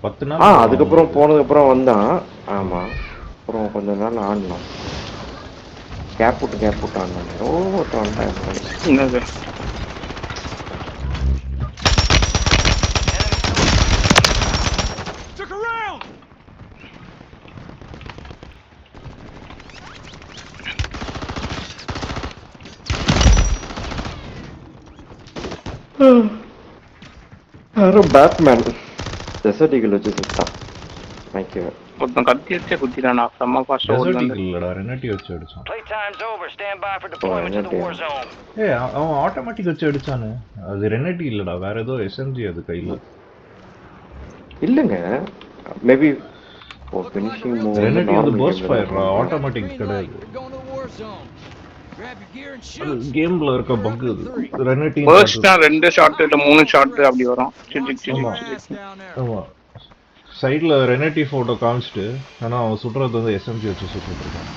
10 நாள் போகலாம் அதுக்கப்புறம் உங்களுக்கு. போனதுக்கப்புறம் வந்தான். ஆமாம், அப்புறம் கொஞ்ச நாள் ஆடலாம். கேப் விட்டு ஆடினாங்க. ஒருத்தன் வந்துட்டான். என்னது யாரும் பேட்மேன் டெசர்ட் ஈகிள் வச்சு சுட்டான் மைக்கேவன். ஒருத்தன் கத்தி வச்சே குத்திட்டானா செம்ம ஃபாஸ்ட் ஓடி டெசர்ட் வந்து. ஈகிள் இல்லடா, ரெனட்டி வச்சு அடிச்சான். என்னட்டு அவன் ஆட்டோமேட்டிக் வச்சு அடிச்சானு. அது ரெனட்டி இல்லடா, வேற ஏதோ எஸ்எம்ஜி அது கையில. இல்லைங்க, மேபி ஃபினிஷிங் மூவ் வந்து ரெனட்டி வந்து நார்மல் பர்ஸ்ட் கேமில் ஃபயர்ரா, தான். ஆட்டோமேட்டிக் கிடையாது. அது கேம்ல இருக்க பக் இது. ரெனட்டி பர்ஸ்ட்னா 2 ஷாட் இல்ல 3 ஷாட் அப்படி வரும். ஆமா ஆமா, சைடில் ரெனட்டி ஃபோட்டோ காமிச்சிட்டு, ஆனால் அவன் சுடுறது வந்து எஸ்எம்ஜி வச்சு சுட்டுட்டு இருக்கான்.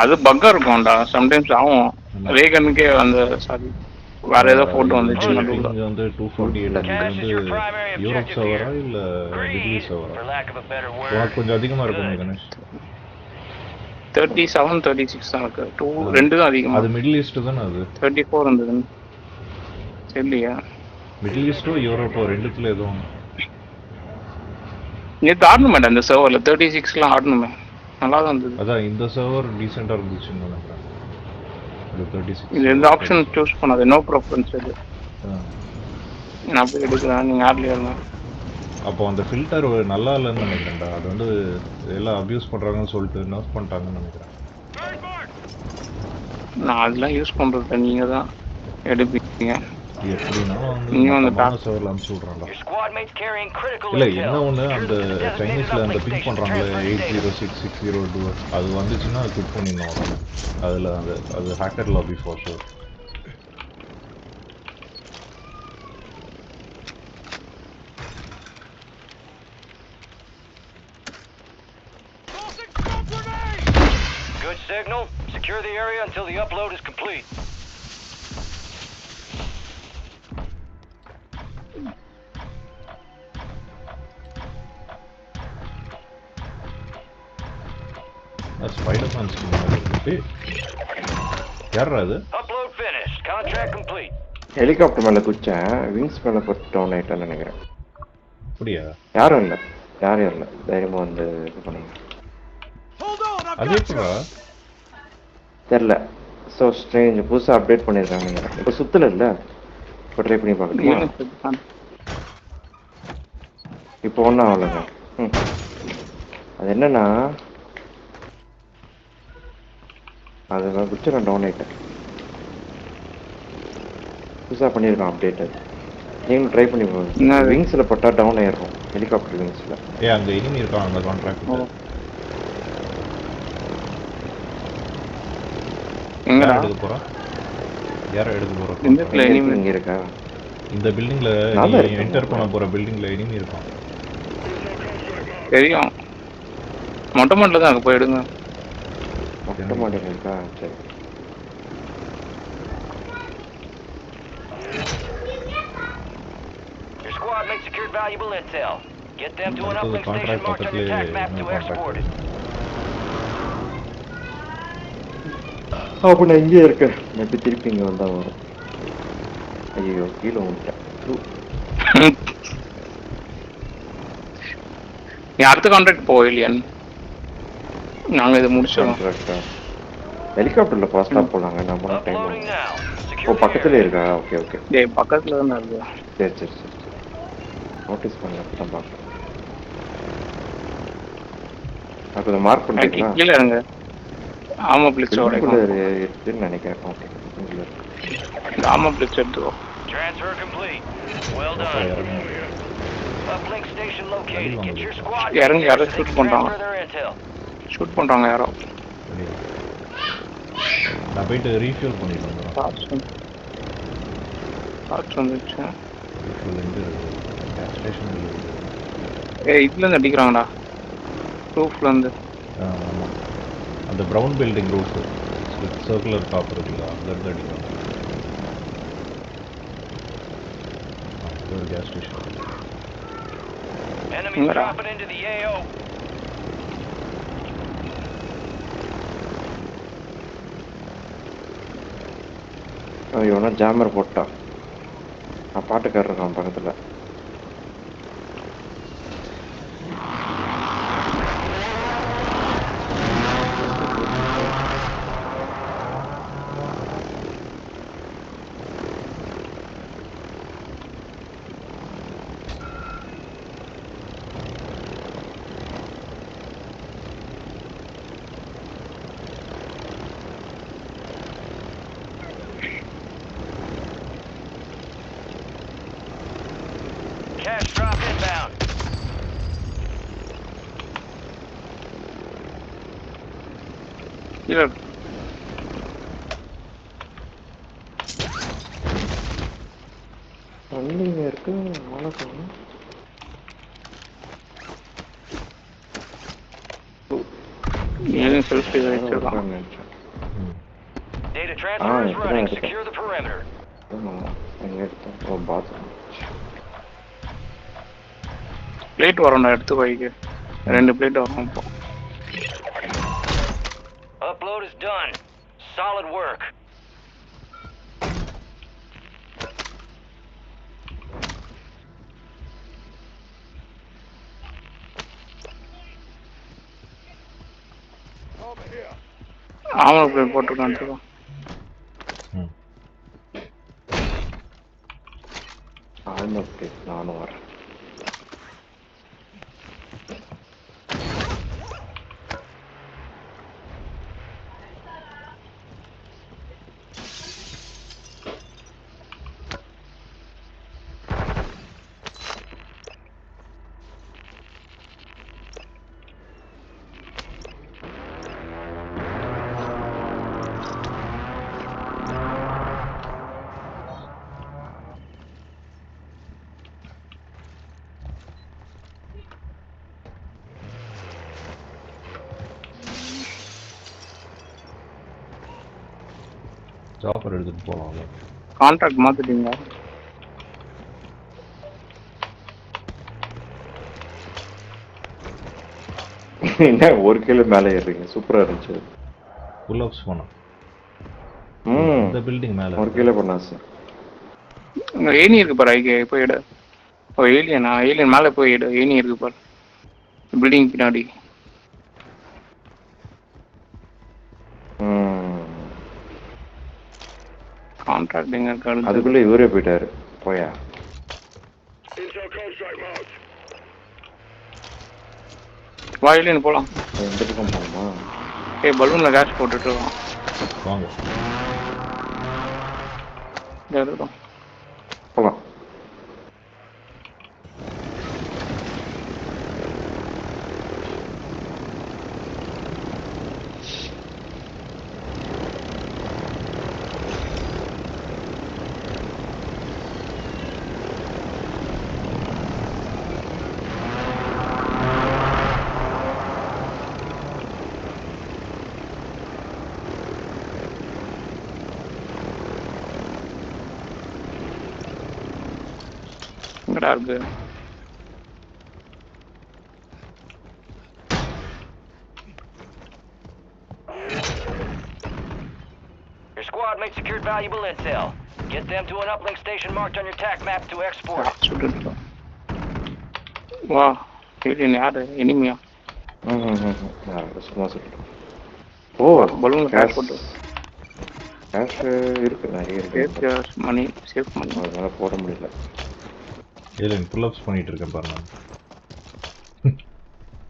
அது பக்கா இருக்கும்டா சம்டைம்ஸ் ஆகும். ரேகனுக்கே அந்த சாரி வேற ஏதோ போட்டோ வந்துச்சு நடுவுல. இங்கே வந்து 248 இது வந்து யூரோப் சர்வரா இல்லை மிடில் ஈஸ்ட் சர்வரா? உனக்கு கொஞ்சம் அதிகமாக இருக்குமே கணேஷ். 37 36 தான் இருக்கு. 2 தான் அதிகமா. அது மிடில் ஈஸ்ட் தானே? அது 34 இருந்ததுன்னு தெரியலையா? மிடில் ஈஸ்டோ யூரோப்போ ரெண்டுத்துல எதுவும். நேற்று ஆடணுமேடா இந்த சர்வரில் 36லாம் ஆடணுமே, நல்லா தான் இருந்தது. அதான் இந்த சர்வர் டீசெண்டாக இருந்துச்சுன்னு நினைக்கிறேன். அது 36 இது எந்த ஆப்ஷன் சூஸ் பண்ணாது, நோ ப்ரிஃபரன்ஸ் இது. நான் போய் எடுக்கிறேன், நீங்கள் ஆட்லேயே இருங்க. அப்போ அந்த ஃபில்டர் நல்லா இல்லைன்னு நினைக்கிறேன்டா. அது வந்து எல்லாம் அப்யூஸ் பண்ணுறாங்கன்னு சொல்லிட்டு நர்ஃப் பண்ணிட்டாங்கன்னு நினைக்கிறேன். நான் அதெல்லாம் யூஸ் பண்ணுறது நீங்கள் தான் எடுப்பீங்க. எப்படின்னா வந்து நீங்க வந்து மொத்தமான சர்வரில் அனுப்பிச்சி விட்றான்டா. இல்லை என்ன ஒன்று, அந்த சைனீஸில் அந்த பிங்க் பண்ணுறாங்களே 806662 அது வந்துச்சுன்னா அது குவிட் பண்ணிடணும் உடனே. அதில் அது hacker lobby for sure. Good signal. Secure the area until the upload is complete. Spiderman skin மாதிரி இருக்கு. யாரா அது? Upload finished. Contract complete. Helicopter மேலே குச்சேன், விங்ஸ் மேலே போட்டு டவுன் ஆகிட்டேன்னு நினைக்கிறேன். அப்படியா? யாரும் இல்லை தைரியமாக வந்து இது பண்ணுங்க. அது எப்படா தெரில. ஸோ ஸ்ட்ரேஞ்ச், புதுசாக அப்டேட் பண்ணியிருக்காங்க நினைக்கிறேன். இப்போ சுத்தல இல்லை, இப்போ ட்ரை பண்ணி பார்க்கணுமா? இப்போ ஒன்றும் ஆகலைங்க. அது என்னன்னா, அது நான் குச்சி நான் டவுன் ஆகிட்டேன். புதுசாக பண்ணியிருக்கான் அப்டேட். அது நீங்களும் ட்ரை பண்ணி பாருங்க. விங்ஸில் போட்டால் டவுன் ஆகிருக்கும், ஹெலிகாப்டர் விங்ஸில். அங்கே இனிமே இருக்கான் அந்த கான்ட்ராக்ட். எங்கே எடுக்க போகிறோம்? யாரை எடுக்க போகிறோம்? இங்கே இருக்கா? இந்த பில்டிங்கில் என்டர் பண்ண போகிற பில்டிங்கில் இனிமே இருக்கான். தெரியும், மொட்டை மாட்டில் தான் அங்கே போய் எடுங்க. மொட்டை மாட்டில் இருக்கா? சரி. Your squad mate secured valuable intel. Get them to an uplink station marked on your attack map to export it. அப்போ நான் இங்கே இருக்கேன். எப்படி திருப்பி இங்கே வந்தால் வரும்? ஐயோ, கீழே வந்துட்டேன். நீ அடுத்த கான்ட்ராக்ட் போகலையான்னு நாங்கள் இதை முடிச்சோம். ஹெலிகாப்டரில் ஃபாஸ்ட்டாக போகலாங்க. நம்ம டைம் ஓ பக்கத்துலேயே இருக்கா? Okay okay. பக்கத்தில் தானே இருக்கு. சரி சரி சரி சரி, நோட்டீஸ் பண்ணல, அப்போ தான் பார்க்குறேன். அப்போ மார்க் பண்ணிட்டீங்களா? கீழே இருங்க. ஆமா பிளிக்ஸோட இருக்குன்னு நினைக்கிறேன். ஓகே, இந்த ஆமா பிளிக்ஸ் எடுத்துக்கோ. Transfer complete. Well done. Uplink station located. Get your squad இறங்கி யாரோ ஷூட் பண்றாங்க. ஷூட் பண்றாங்க யாரோ. நான் போயிட்டு ரீஃபில் பண்ணிட்டு வந்துடுறேன். காற்று வந்துச்சு. ஸ்டேஷன் இதுலேருந்து அடிக்கிறாங்கடா, ரூஃப்லேருந்து. ஆமாம், அந்த brown building roof circular top இருக்குல்ல, அதுலேருந்து அடிக்கிறாங்க. ஒரு gas station. Enemies dropping into the AO. இவனா ஜாமர் போட்டான். நான் பாட்டுக்காரர் இருக்கான் பக்கத்துல. Cash drop inbound. Here. வண்டிங்க இருக்கு வணக்கம். ஏன் செல்ஃபி வச்சிருக்கான். Data transfer is running. Secure the perimeter. எங்க எடுத்தோம் பாத்ரூம். பிளேட் வரணும் எடுத்து வைக்க. 2 பிளேட் வரும் இப்போ. Upload is done. Solid work. ஆமா பிளேட் போட்டுருக்கான். ஆல்மோஸ்ட் நானும் வரேன். சாப்பர் எடுத்துட்டு போலாம். கான்ட்ராக்ட் மாத்திட்டீங்க. என்ன ஒரு கிலோ மேலே ஏறுறீங்க? சூப்பரா இருந்துச்சு. புல் அப்ஸ் போனோம். இந்த பில்டிங் மேல ஒரு கிலோ பண்ணா சார். ஏனி இருக்கு பாரு. ஐகே போய் எடு. ஓ ஏலியனா? ஏலியன் மேலே போய் எடு. ஏனி இருக்கு பாரு பில்டிங் பின்னாடி. கான்ட்ராக்ட் எங்க இருக்கு? அதுக்குள்ள இவரே போயிட்டாரு. போயா வாயிலேன்னு போலாம். எந்த பக்கம் போகணுமா? பலூன்ல கேஷ் போட்டுட்டு வாங்க போலாம். இருக்கு. Your squad mate secured valuable intel. Get them to an uplink station marked on your TAC map to export. வா ஏலியன் யாரு? எனிமியா? சும்மா சொல்லிட்டோம். ஓ பலூன்ல கேஷ் போட்டு. கேஷ் இருக்கு, நிறைய இருக்கு. மணி சேஃப் மணி. அதனால போட முடியல. ஏலியன் புல் அப்ஸ் பண்ணிட்டு இருக்கேன் பாருங்க.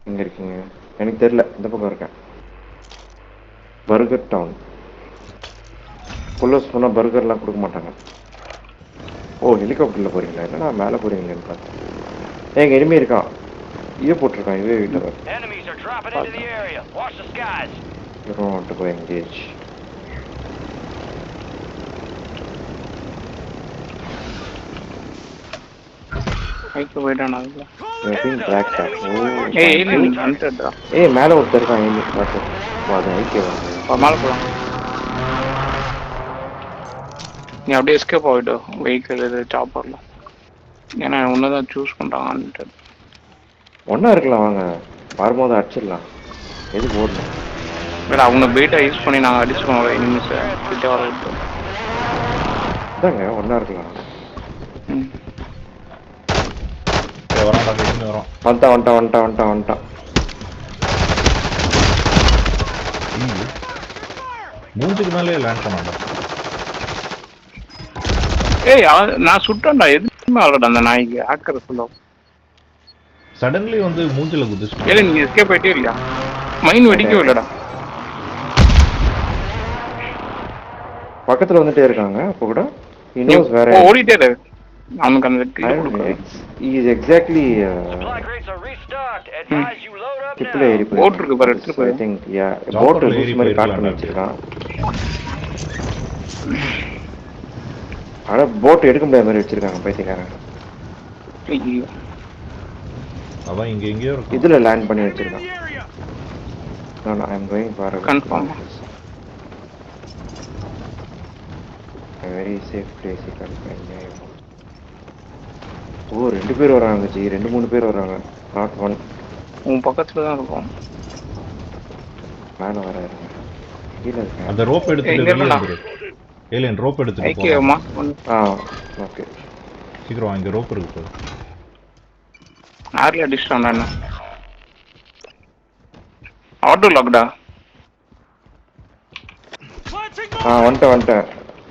எங்க இருக்கீங்க? எனக்கு தெரியல. இந்த பக்கம் இருக்கேன். Burger down. புல் அப்ஸ் பண்ணா பர்கர்லாம் கொடுக்க மாட்டாங்க. ஓ ஹெலிகாப்டர்ல போறீங்களா? இல்ல நான் மேலே போறீங்களேன்னு பார்த்தேன். எங்க எனிமி இருக்கான். இவே போட்டிருக்கான். இவே வீட்டில் Enemies are dropping into the area. Watch the skies. You don't want to go engage. ஐக்கு போய்டானா அதுல. ஏலியன் ஹண்டடா. மேல ஒருத்தர் இருக்கான். ஏலியன் பாத்து. வாது ஐக்கே வந்து. மேல போலாம். நீ அப்படியே எஸ்கேப் ஆயிடு வெஹிக்கிள் இது சாப்பர்ல. ஏன்னா ஒன்னதான் சூஸ் பண்றாங்க. ஒன்றா இருக்கலாம் வாங்க. வரும்போது அடிச்சிடலாம். எதுக்கு ஓடணும்? இல்லை அவங்க பெயிட்டை யூஸ் பண்ணி நாங்கள் அடிச்சிருக்கோம் இனிமேல் கிட்டே வர விட்டு. இதாங்க ஒன்றா இருக்கலாம். ம் வரோம். வந்துட்டான். மூஞ்சுக்கு மேலே லேண்ட் பண்ணாண்டா. ஏய் நான் சுட்டேன்டா, எதுவுமே ஆகலடா அந்த நாய்க்கு. ஆக்கிற சொல்ல சடன்லி வந்து மூஞ்சில குதிச்சு. இல்லை நீங்க எஸ்கேப் ஆயிட்டே இல்லையா? மைண்ட் வெடிக்கவே இல்லடா. பக்கத்துல வந்துட்டே இருக்காங்க. அப்போ கூட வேற ஓடிட்டே இரு. அவனுக்கு அந்த கில் கொடுக்க. இஸ் எக்ஸாக்ட்லி டிப்ல ஏறி போட் இருக்கு பாரு, எடுத்து போய். ஐ திங்க் யா போட் லூஸ் மாதிரி காட் பண்ணி வச்சிருக்கான். ஆனா போட் எடுக்க முடியாத மாதிரி வச்சிருக்காங்க பைத்தியக்காரங்க. ஐயோ அவன் இங்க எங்கேயோ இருக்கு. இதுல லேண்ட் பண்ணி வச்சிருக்கான். நான் I am going for confirm very safe place. Oh 2 பேர் வராங்க ஜி. 2-3 பேர் வராங்க. Not one. உன் பக்கத்துல தான் இருக்கும். மேல வராரு. கீழ இருக்க அந்த ரோப் எடுத்துட்டு வெளிய வந்துரு. ஏலியன் ரோப் எடுத்துட்டு போ. ஓகேமா. ஓகே சீக்கிரம் வாங்க. ரோப் இருக்கு. ஆர்ல டிஸ்டான் என்ன ஆட்டோ லாக்டா.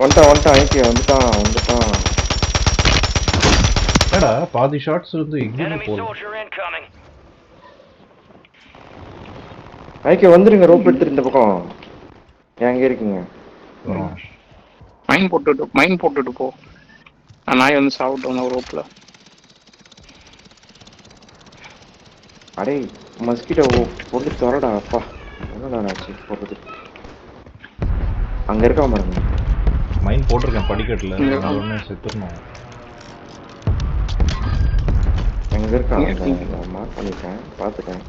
வந்துட்டான் ஐக்கிய வந்துட்டான். என்னடா பாதி ஷாட்ஸ் வந்து எங்கேயுமே போல. ஐக்கிய வந்துருங்க. ரோப் எடுத்துட்டு இந்த பக்கம். எங்க இருக்கீங்க? மைன் போட்டுட்டு போ. நாய் வந்து சாப்பிட்டோம் ஒரு ரோப்ல. அடே மஸ்கிட்டோ போட்டு தரடா. அப்பா என்னடா ஆச்சு போடுறது. அங்க இருக்கா பாருங்க. மைன் போட்டிருக்கேன் படிக்கட்டுல. ஒண்ணே செத்துறணும். எங்க இருக்கா? மார்க் பண்ணிட்டேன், பார்த்துட்டேன்.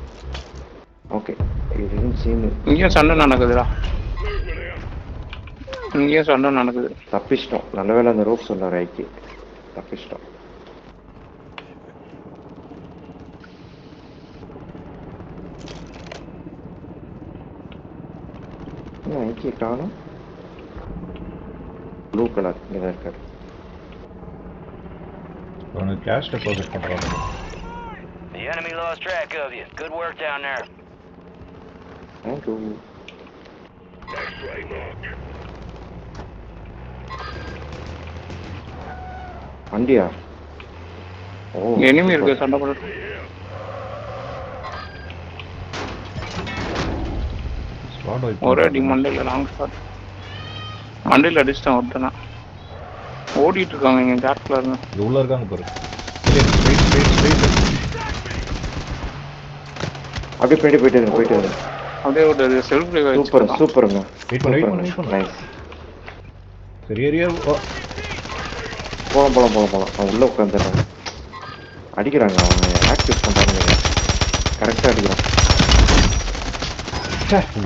ஓகே இது சீன். இங்கேயும் சண்டை நடக்குதுடா. தப்பிச்சிட்டோம். நல்ல வேலை அந்த ரோப் சொன்னார் ஐக்கி. தப்பிச்சிட்டோம். ஐக்கிய காணும். ப்ளூ கலர் இங்கே இருக்காரு. அவனுக்கு கேஷ் டெபாசிட் பண்றாங்க. The enemy lost track of you. Good work down there. Thank you. வண்டியா? ஓ எனிமி இருக்கு. சண்டை போட்டு ஒரே அடி மண்டையில். லாங் ஷாட் மண்டையில் அடிச்சிட்டான் ஒருத்தனா. ஓடிட்டு இருக்காங்க இங்க கேட்ல இருந்து. உள்ள இருக்காங்க பாரு. அப்படியே போயிட்டு அப்படியே ஒரு செல்ஃப் ரிவைவ். சூப்பருங்க. வெயிட் பண்ணு. நைஸ். சரி ஏரியா போலாம். அவன் உள்ள உட்காந்துறாங்க. அடிக்கிறாங்க. அவங்க ஆக்டிவ் பண்றாங்க. கரெக்டா அடிக்கிறான்.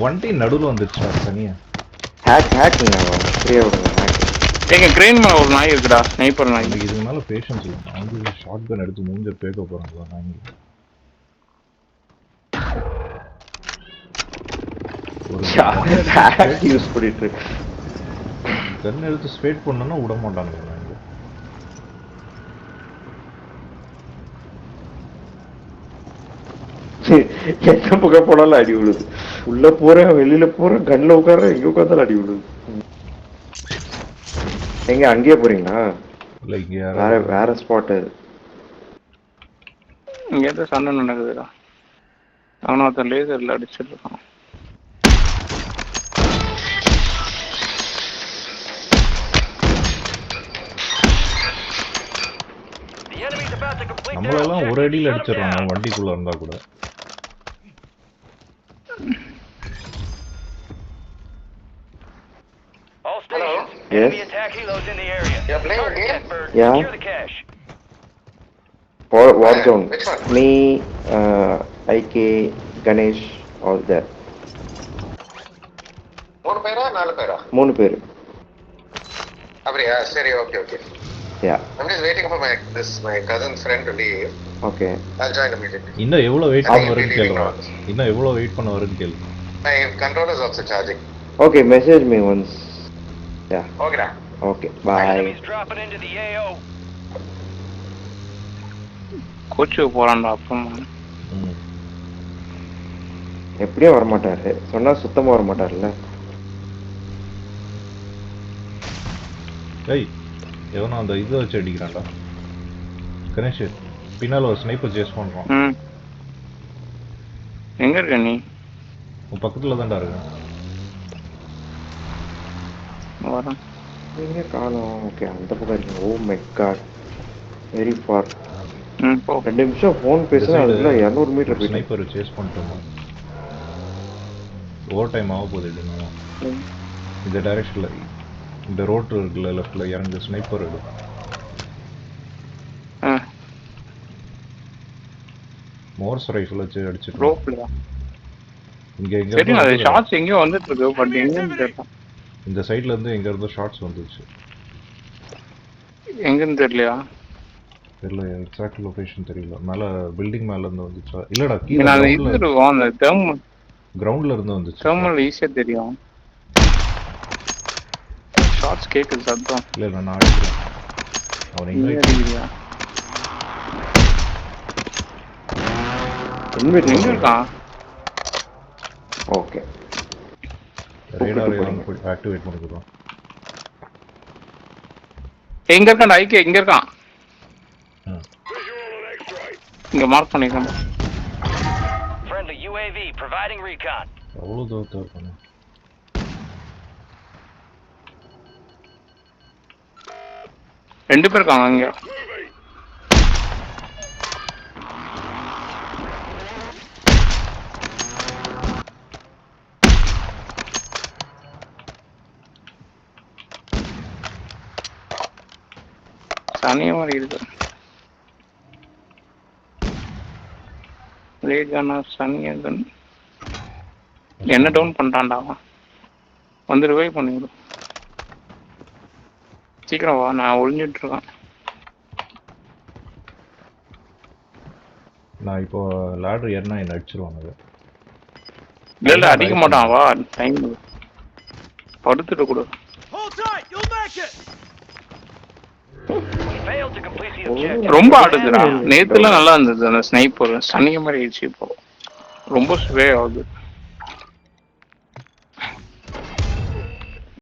வண்டி நடுவுல வந்துருச்சா தனியா? ஹேக்குங்க. ஃப்ரீயா விடுங்க. எங்க கிரெயின் மேல ஒரு நாய் இருக்குடா. ஸ்னைப்பர் நாய். இதுக்கு மேல பேஷன்ஸ் இல்ல. அவங்க ஷாட் கன் எடுத்து மூஞ்ச பேக்க போறாங்க நாய். ஒரு ஹேக் யூஸ் பண்ணிட்டு கன் எடுத்து ஸ்பேட் பண்ணனா விட மாட்டாங்க நாய். எந்த பக்கம் போனாலும் அடி விழுது. உள்ள போறேன், வெளியில போறேன், கண்ணில் உட்கார, எங்க உட்காந்தாலும் அடி விழுது. எங்க அங்கேயே போறீங்களா? இல்ல இங்க வேற ஸ்பாட். இங்க ஏதோ சண்டை நடக்குதுடா. அவனை ஒருத்தன் லேசர்ல அடிச்சிட்டு இருக்கான். நம்மளெல்லாம் ஒரு அடியில் அடிச்சிடறாங்க வண்டிக்குள்ள இருந்தா கூட. Enemy attack helos in the area. You're playing a game? Yeah. Secure the cache. Warzone. Which one? Me, IK, Ganesh, all there. 3 பேரா 4 பேரா? 3 பேர். அப்படியா? சரி, okay. Yeah. I'm just waiting for my cousin's friend to leave. Okay. I'll join immediately. இன்னும் எவ்வளோ wait I think பண்ண he'll be வரும்னு leaving கேளுடா. now. இன்னும் எவ்வளோ வெயிட் பண்ண வரும்னு கேளு. My controller is also charging. Okay, message me once. Yeah. Okay, da. Okay, bye. Enemies dropping into the AO. கோச்சுக்கு போறான்டா அப்புறமா. எப்படியும் வர மாட்டாரு. சொன்னா சுத்தமா வர மாட்டாருல்ல. ஏய் எவனோ அந்த இதை வச்சு அடிக்கிறான்டா. கணேஷ் பின்னால் ஒரு ஸ்னைப்பர் சேஸ் பண்ணுறான். எங்க இருக்க நீ? உன் பக்கத்தில் தான்டா இருக்கேன். வரேன். நீங்க காணோம். ஓகே அந்த பக்கம் இருக்கீங்க. Oh my God, very far. போ. 2 நிமிஷம் ஃபோன் பேசுனா அதுக்குள்ள 200 மீட்டர் போயிட்டு ஸ்னைப்பர் சேஸ் பண்ணிட்டோம். ஓவர் டைம் ஆக போகுது இல்லைன்னா இந்த டைரெக்ஷனில் இந்த ரோட் இருக்குல்ல லெஃப்டில் இறங்கு ஸ்னைப்பர் எடு. மோர்ஸ் ரைஃபிள் வச்சு அடிச்சிட்டு ரோப்லயா? இங்க எங்க சரி அது ஷாட்ஸ் எங்கயோ வந்துட்டு இருக்கு பட் எங்கன்னு தெரியல. இந்த சைடுல இருந்து எங்க இருந்தோ ஷாட்ஸ் வந்துச்சு. எங்கன்னு தெரியலையா? தெரியல எக்ஸாக்ட் லொகேஷன் தெரியல. மேல பில்டிங் மேல இருந்து வந்துச்சா இல்லடா கீழ நான் இது இருக்கும் அந்த தெர்மல் கிரவுண்ட்ல இருந்து வந்துச்சு. தெர்மல் ஈஸியா தெரியும். ஷாட்ஸ் கேக்குது சத்தம். இல்ல நான் அடிக்கிறேன். அவன் எங்க அடிக்கிறியா? எங்க இருக்கான்? ஓகே ரேடார் ஆக்டிவேட் பண்ணிக்கிறோம். எங்க இருக்கான்? ஐகே எங்க இருக்கான்? இங்க மார்க் பண்ணிருக்கேன். Friendly UAV providing recon. அவ்வளவு தூரத்துல இருக்கானே. ரெண்டு பேர் இருக்காங்க அங்க. தனியா மாதிரி இருக்கு. சனியன் என்ன டவுன் பண்ணிட்டான்டா அவன். வந்து ரிவைவ் பண்ணிவிடு. சீக்கிரம் வா, நான் ஒளிஞ்சிட்டு இருக்கேன். நான் இப்போ லேடர் ஏறினா என்ன அடிச்சிருவாங்க. இல்ல அடிக்க மாட்டான். வா டைம் படுத்துட்டு கூட. ரொம்ப ஆடுதுடா. நேத்துல நல்லா இருந்தது அந்த ஸ்னைப்பர். சனிய மாதிரி ஆயிடுச்சு இப்போ. ரொம்ப ஸ்வே ஆகுது.